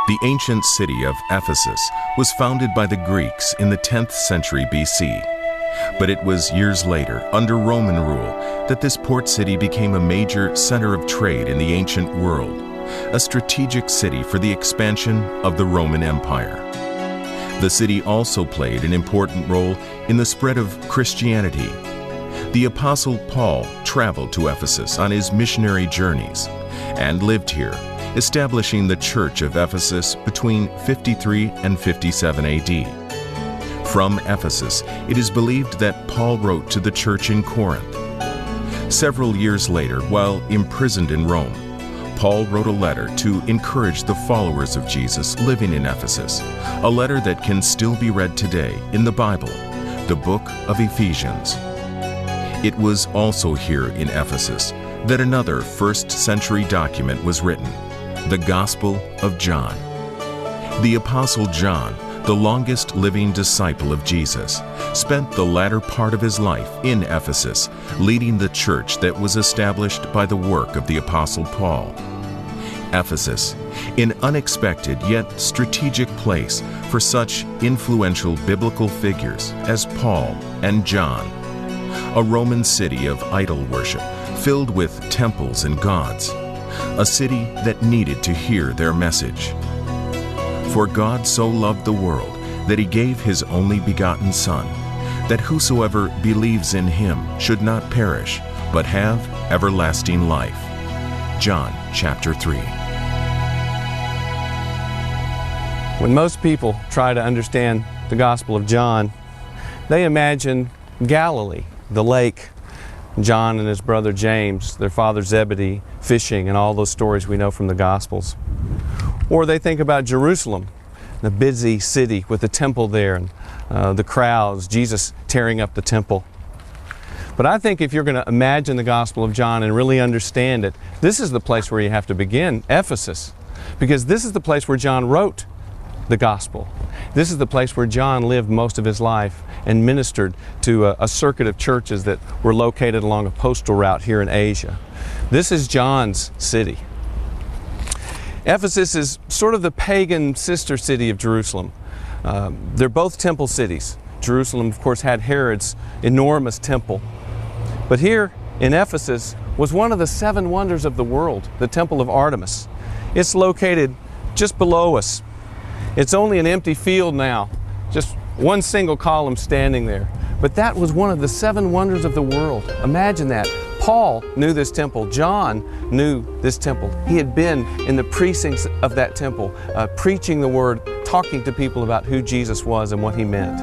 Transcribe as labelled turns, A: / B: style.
A: The ancient city of Ephesus was founded by the Greeks in the 10th century BC. But it was years later, under Roman rule, that this port city became a major center of trade in the ancient world, a strategic city for the expansion of the Roman Empire. The city also played an important role in the spread of Christianity. The Apostle Paul traveled to Ephesus on his missionary journeys and lived here, establishing the Church of Ephesus between 53 and 57 AD. From Ephesus, it is believed that Paul wrote to the church in Corinth. Several years later, while imprisoned in Rome, Paul wrote a letter to encourage the followers of Jesus living in Ephesus, a letter that can still be read today in the Bible, the book of Ephesians. It was also here in Ephesus that another first-century document was written, the Gospel of John. The Apostle John, the longest living disciple of Jesus, spent the latter part of his life in Ephesus, leading the church that was established by the work of the Apostle Paul. Ephesus, an unexpected yet strategic place for such influential biblical figures as Paul and John. A Roman city of idol worship, filled with temples and gods. A city that needed to hear their message. For God so loved the world that he gave his only begotten Son, that whosoever believes in him should not perish, but have everlasting life. John chapter 3.
B: When most people try to understand the Gospel of John, they imagine Galilee, the lake, John and his brother James, their father Zebedee, fishing, and all those stories we know from the Gospels. Or they think about Jerusalem, the busy city with the temple there and the crowds, Jesus tearing up the temple. But I think if you're going to imagine the Gospel of John and really understand it, this is the place where you have to begin, Ephesus, because this is the place where John wrote the Gospel. This is the place where John lived most of his life and ministered to a circuit of churches that were located along a postal route here in Asia. This is John's city. Ephesus is sort of the pagan sister city of Jerusalem. They're both temple cities. Jerusalem, of course, had Herod's enormous temple. But here in Ephesus was one of the 7 wonders of the world, the Temple of Artemis. It's located just below us. It's only an empty field now, just one single column standing there. But that was one of the 7 wonders of the world. Imagine that. Paul knew this temple. John knew this temple. He had been in the precincts of that temple, preaching the word, talking to people about who Jesus was and what he meant.